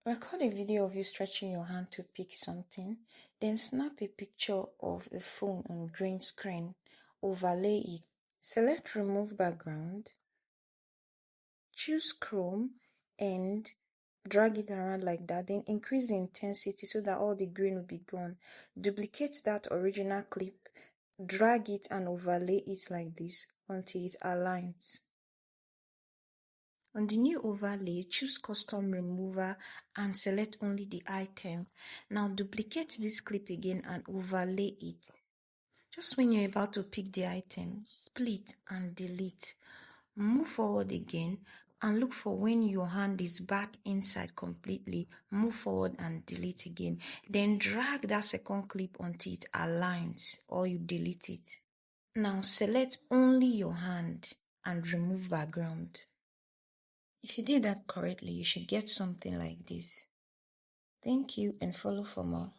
Record a video of you stretching your hand to pick something, then snap a picture of the phone on green screen, overlay it. Select Remove Background, choose Chrome and drag it around like that, then increase the intensity so that all the green will be gone. Duplicate that original clip, drag it and overlay it like this until it aligns. On the new overlay, choose Custom Remover and select only the item. Now duplicate this clip again and overlay it. Just when you're about to pick the item, split and delete. Move forward again and look for when your hand is back inside completely. Move forward and delete again. Then drag that second clip until it aligns or you delete it. Now select only your hand and remove background. If you did that correctly, you should get something like this. Thank you and follow for more.